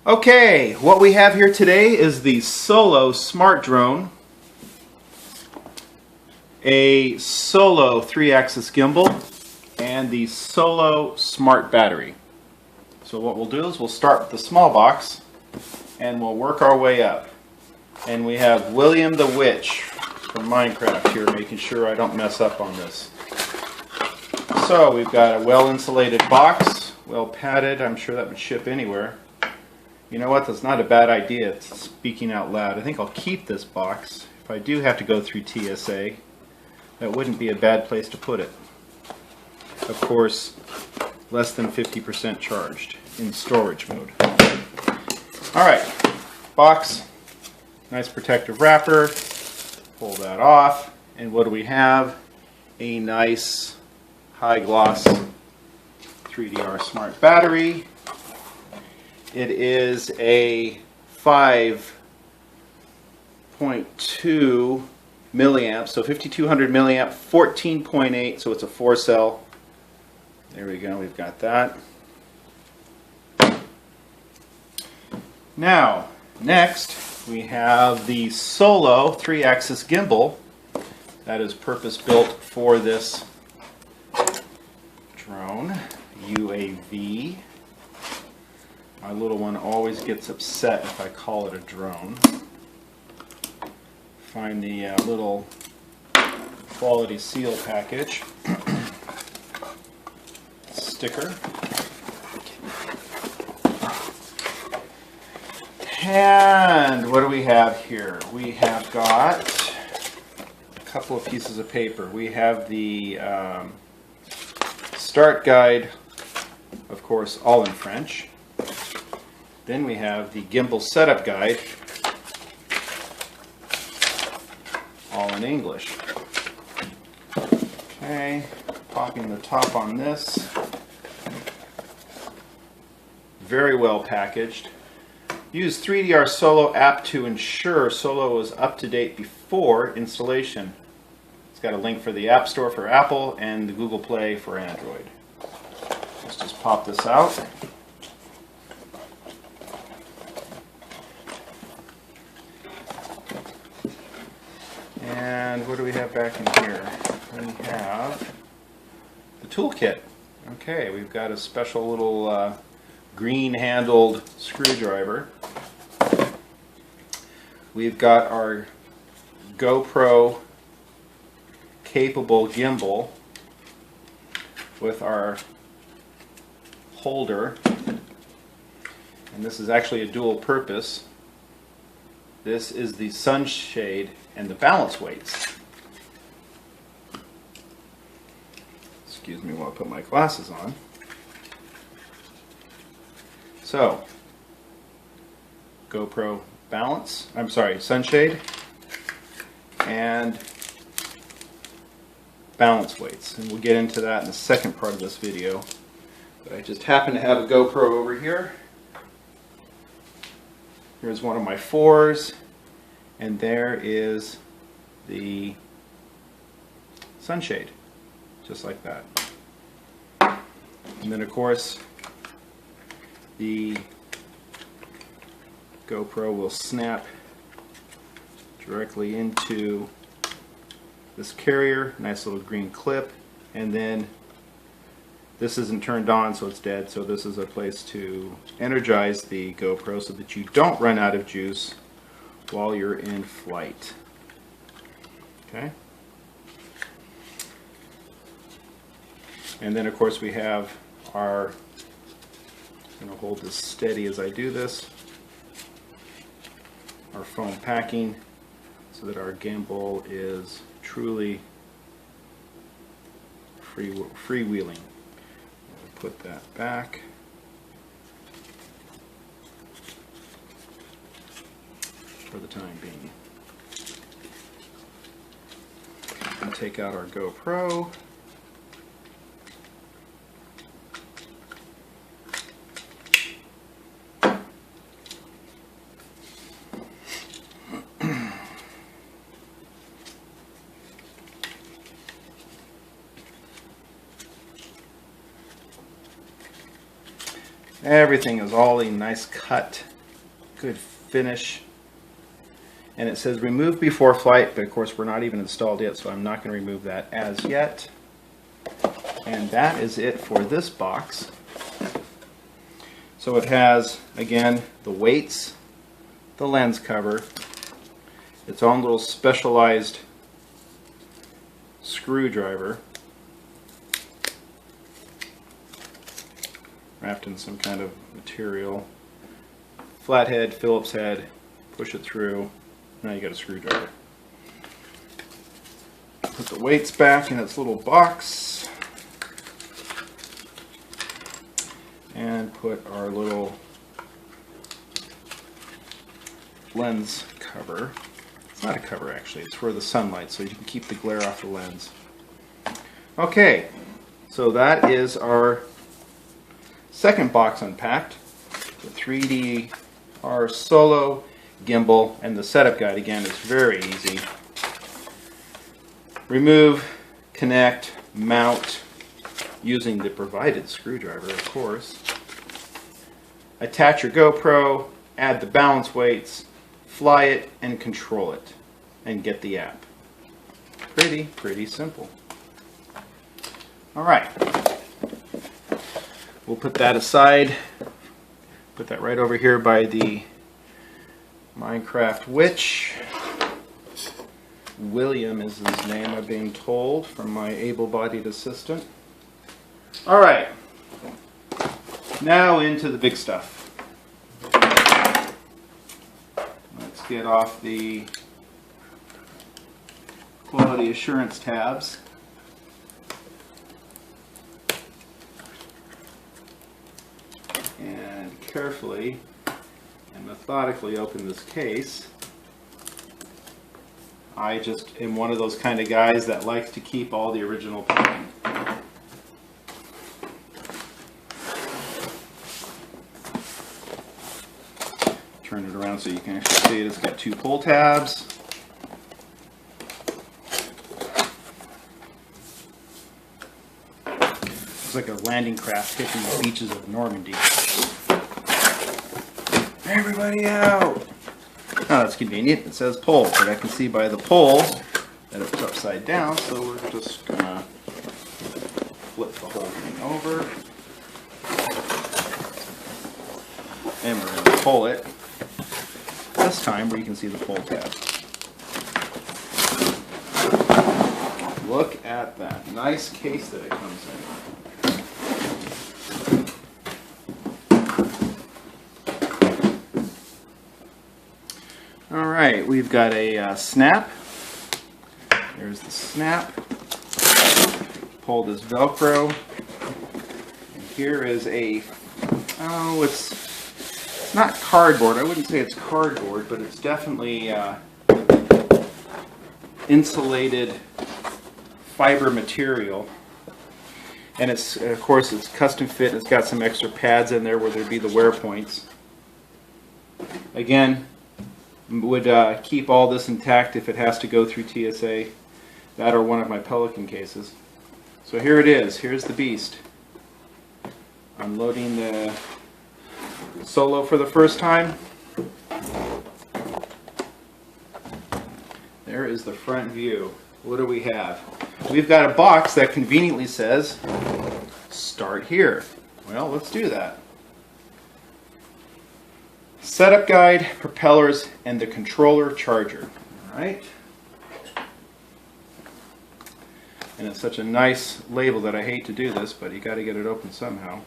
Okay, what we have here today is the Solo Smart Drone, a Solo 3-axis gimbal, and the Solo Smart Battery. So what we'll do is we'll start with the small box and we'll work our way up. And we have William the Witch from Minecraft here making sure I don't mess up on this. So we've got a well-insulated box, well padded. I'm sure that would ship anywhere. You know what, that's not a bad idea. It's speaking out loud. I think I'll keep this box. If I do have to go through TSA, that wouldn't be a bad place to put it. Of course, less than 50% charged in storage mode. Alright, box, nice protective wrapper, pull that off, and what do we have? A nice high gloss 3DR Smart Battery. It is a 5.2 milliamp, so 5200 milliamp, 14.8, so it's a 4-cell. There we go, we've got that. Now, next we have the Solo 3-axis gimbal that is purpose-built for this drone, UAV. My little one always gets upset if I call it a drone. Find the little quality seal package. Sticker. And what do we have here? We have got a couple of pieces of paper. We have the start guide, of course, all in French. Then we have the gimbal setup guide, all in English. Okay, popping the top on this. Very well packaged. Use 3DR Solo app to ensure Solo is up to date before installation. It's got a link for the App Store for Apple and the Google Play for Android. Let's just pop this out. And what do we have back in here? We have the toolkit. Okay, we've got a special little green-handled screwdriver. We've got our GoPro capable gimbal with our holder. And this is actually a dual purpose. This is the sunshade and the balance weights. Excuse me while I put my glasses on. So, GoPro balance, sunshade, and balance weights. And we'll get into that in the second part of this video. But I just happen to have a GoPro over here. Here's one of my 4s, and there is the sunshade, just like that. And then of course the GoPro will snap directly into this carrier, nice little green clip, and then this isn't turned on, so it's dead, so this is a place to energize the GoPro so that you don't run out of juice while you're in flight. Okay? And then of course we have our, I'm going to hold this steady as I do this, our foam packing so that our gimbal is truly freewheeling. Put that back. For the time being. And take out our GoPro. Everything is all a nice cut good finish. And it says remove before flight, but of course we're not even installed yet, so I'm not going to remove that as yet. And that is it for this box. So it has, again, the weights, the lens cover, its own little specialized screwdriver wrapped in some kind of material, flathead, Phillips head, push it through, now you got a screwdriver. Put the weights back in its little box and put our little lens cover. It's not a cover actually, it's for the sunlight so you can keep the glare off the lens. Okay, so that is our second box unpacked. The 3DR Solo gimbal, and the setup guide again is very easy. Remove, connect, mount using the provided screwdriver, of course. Attach your GoPro, add the balance weights, fly it and control it, and get the app. Pretty simple. Alright, we'll put that aside, put that right over here by the Minecraft Witch. William is his name, I'm being told, from my able-bodied assistant. Alright, now into the big stuff. Let's get off the quality assurance tabs. And carefully and methodically open this case. I just am one of those kind of guys that likes to keep all the original packing. Turn it around so you can actually see it. It's got two pull tabs. It's like a landing craft hitting the beaches of Normandy. Everybody out! Oh, that's convenient. It says pull, but I can see by the pull that it's upside down, so we're just gonna flip the whole thing over. And we're gonna pull it this time where you can see the pull tab. Look at that. Nice case that it comes in. Alright, we've got a snap. There's the snap. Pull this Velcro. And here is a, oh, it's not cardboard. I wouldn't say it's cardboard, but it's definitely insulated fiber material. And it's, of course, it's custom fit. It's got some extra pads in there where there'd be the wear points. Again, would keep all this intact if it has to go through TSA. That or one of my Pelican cases. So here it is. Here's the beast. Unloading the Solo for the first time. There is the front view. What do we have? We've got a box that conveniently says, start here. Well, let's do that. Setup guide, propellers, and the controller charger. Alright. And it's such a nice label that I hate to do this, but you got to get it open somehow.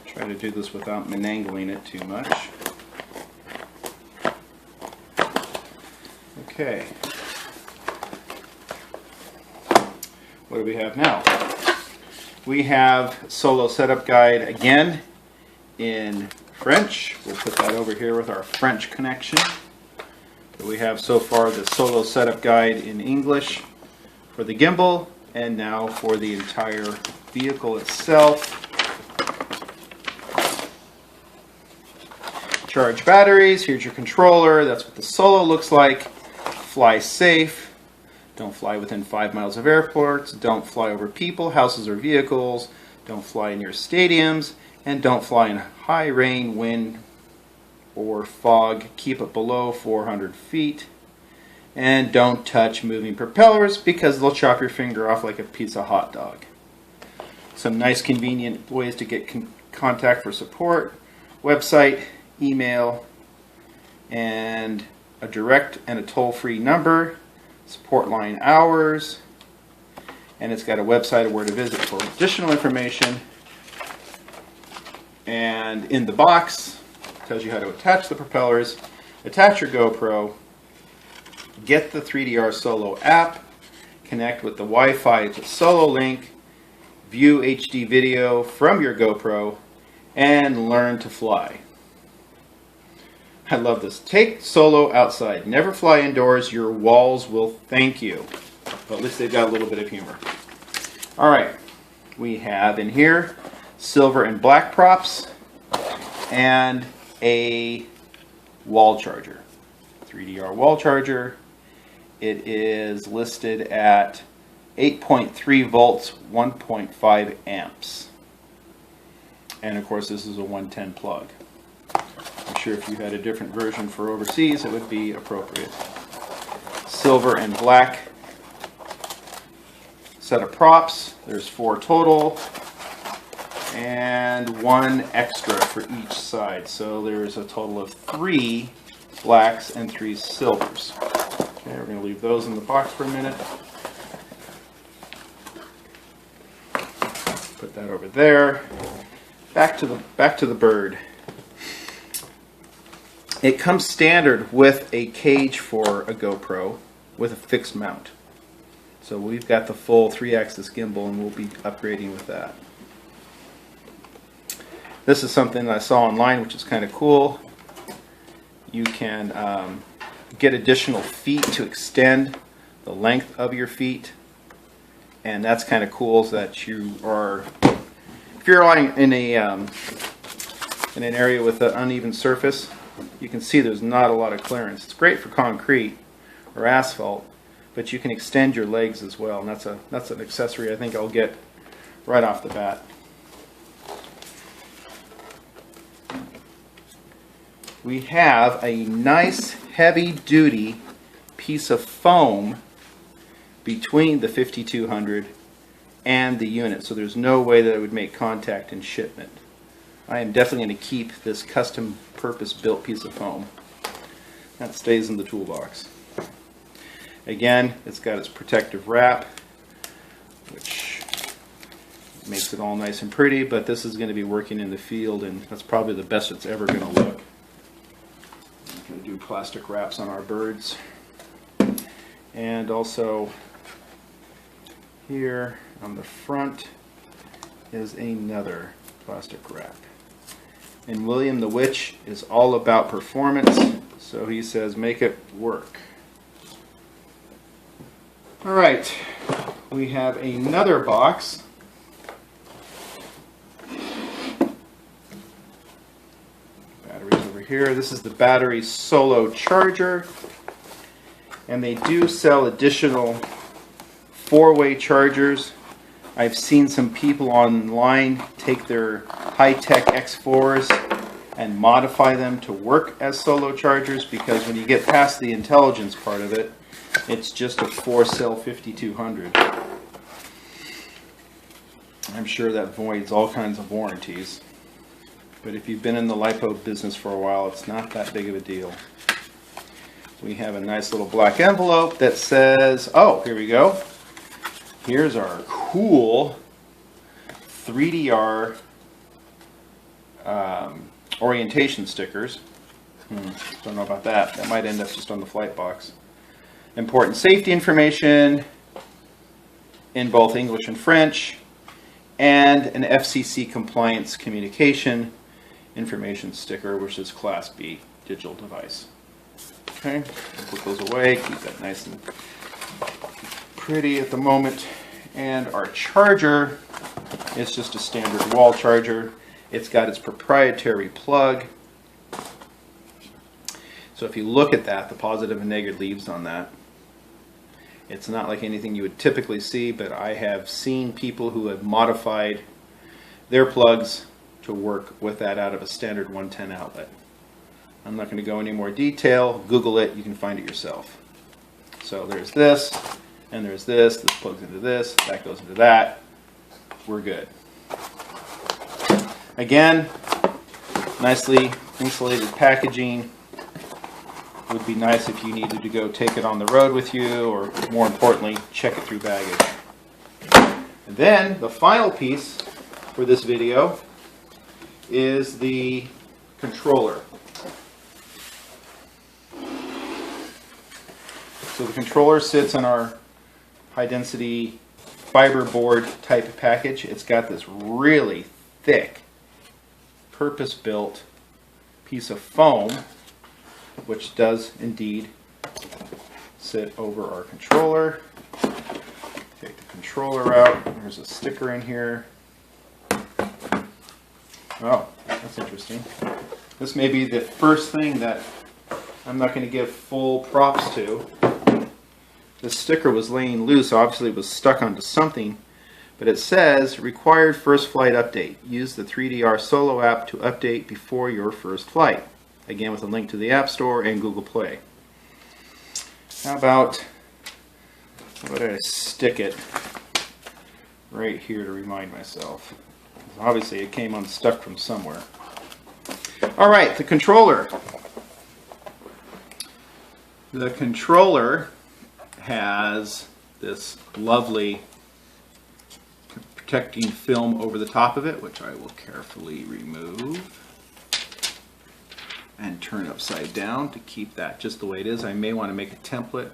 Try to do this without menangling it too much. Okay. What do we have now? We have Solo Setup Guide again in French. We'll put that over here with our French connection. So we have so far the Solo Setup Guide in English for the gimbal, and now for the entire vehicle itself. Charge batteries, here's your controller, that's what the Solo looks like. Fly safe. Don't fly within 5 miles of airports. Don't fly over people, houses, or vehicles. Don't fly near stadiums, and don't fly in high rain, wind, or fog. Keep it below 400 feet. And don't touch moving propellers because they'll chop your finger off like a piece of hot dog. Some nice convenient ways to get contact for support: website, email, and a direct and a toll-free number, support line hours, and it's got a website of where to visit for additional information. And in the box, it tells you how to attach the propellers, attach your GoPro, get the 3DR Solo app, connect with the Wi-Fi to Solo Link, view HD video from your GoPro, and learn to fly. I love this. Take Solo outside. Never fly indoors. Your walls will thank you. But at least they've got a little bit of humor. All right. We have in here silver and black props and a wall charger. 3DR wall charger. It is listed at 8.3 volts, 1.5 amps. And of course this is a 110 plug. I'm sure if you had a different version for overseas it would be appropriate. Silver and black set of props. There's 4 total and 1 extra for each side. So there's a total of 3 blacks and 3 silvers. Okay, we're going to leave those in the box for a minute. Put that over there. Back to the bird. It comes standard with a cage for a GoPro with a fixed mount. So we've got the full 3-axis gimbal and we'll be upgrading with that. This is something I saw online which is kind of cool. You can get additional feet to extend the length of your feet, and that's kind of cool so that you are, if you're in an area with an uneven surface, you can see there's not a lot of clearance. It's great for concrete or asphalt, but you can extend your legs as well, and that's an accessory I think I'll get right off the bat. We have a nice heavy-duty piece of foam between the 5200 and the unit, so there's no way that it would make contact in shipment. I am definitely going to keep this custom purpose-built piece of foam. That stays in the toolbox. Again, it's got its protective wrap, which makes it all nice and pretty, but this is going to be working in the field, and that's probably the best it's ever going to look. I'm going to do plastic wraps on our birds. And also here on the front is another plastic wrap. And William the Witch is all about performance, so he says make it work. Alright, we have another box. Batteries over here. This is the battery Solo charger, and they do sell additional 4-way chargers. I've seen some people online take their high-tech X4s and modify them to work as Solo chargers, because when you get past the intelligence part of it, it's just a 4-cell 5200. I'm sure that voids all kinds of warranties, but if you've been in the LiPo business for a while, it's not that big of a deal. We have a nice little black envelope that says, oh, here we go. Here's our cool 3DR orientation stickers. Don't know about that. That might end up just on the flight box. Important safety information in both English and French, and an FCC compliance communication information sticker, which is Class B digital device. Okay, put those away, keep that nice and pretty at the moment. And our charger is just a standard wall charger. It's got its proprietary plug. So if you look at that, the positive and negative leaves on that, it's not like anything you would typically see, but I have seen people who have modified their plugs to work with that out of a standard 110 outlet. I'm not going to go into any more detail. Google it, you can find it yourself. So there's this, and there's this. This plugs into this, that goes into that. We're good. Again, nicely insulated packaging. Would be nice if you needed to go take it on the road with you, or more importantly, check it through baggage. And then the final piece for this video is the controller. So the controller sits in our high density fiberboard type package. It's got this really thick purpose-built piece of foam, which does indeed sit over our controller. Take the controller out. There's a sticker in here. Oh, that's interesting. This may be the first thing that I'm not going to give full props to. This sticker was laying loose, obviously it was stuck onto something, but it says, required first flight update. Use the 3DR Solo app to update before your first flight. Again, with a link to the App Store and Google Play. How about I stick it right here to remind myself? Obviously it came unstuck from somewhere. All right, the controller. The controller has this lovely protecting film over the top of it, which I will carefully remove and turn upside down to keep that just the way it is. I may want to make a template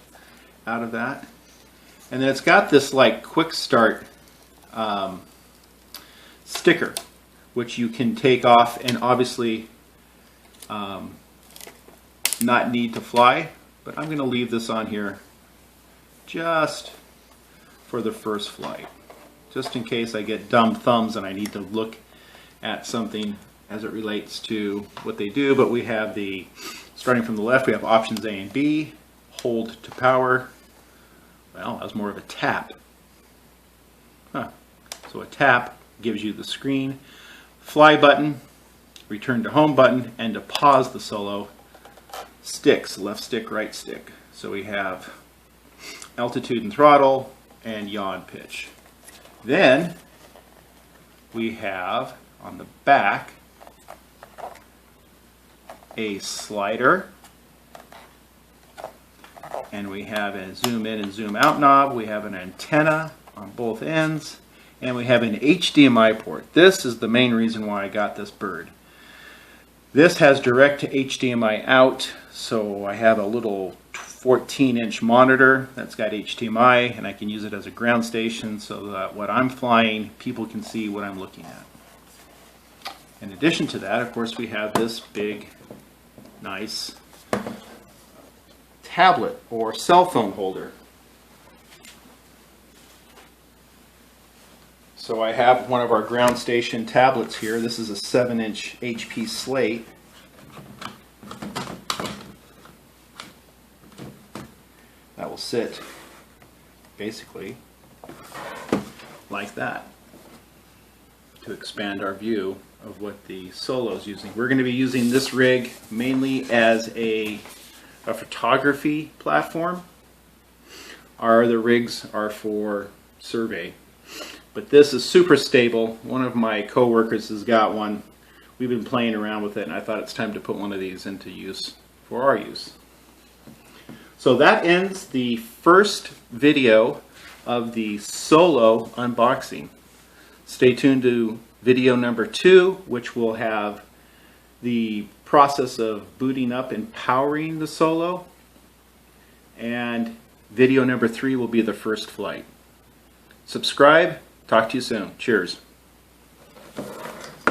out of that. And then it's got this like quick start sticker, which you can take off and obviously not need to fly, but I'm going to leave this on here just for the first flight, just in case I get dumb thumbs and I need to look at something as it relates to what they do. But we have the, starting from the left, we have options A and B, hold to power. Well, that's more of a tap. So a tap gives you the screen, fly button, return to home button, and to pause the solo, sticks, left stick, right stick. So we have altitude and throttle and yaw and pitch. Then we have on the back a slider, and we have a zoom in and zoom out knob. We have an antenna on both ends, and we have an HDMI port. This is the main reason why I got this bird. This has direct to HDMI out, so I have a little 14-inch monitor that's got HDMI, and I can use it as a ground station so that when I'm flying, people can see what I'm looking at. In addition to that, of course, we have this big, nice tablet or cell phone holder. So I have one of our ground station tablets here. This is a 7-inch HP Slate. That will sit basically like that to expand our view of what the Solo is using. We're going to be using this rig mainly as a photography platform. Our other rigs are for survey. But this is super stable. One of my co-workers has got one. We've been playing around with it, and I thought it's time to put one of these into use for our use. So that ends the first video of the Solo unboxing. Stay tuned to video number 2, which will have the process of booting up and powering the Solo. And video number 3 will be the first flight. Subscribe. Talk to you soon. Cheers.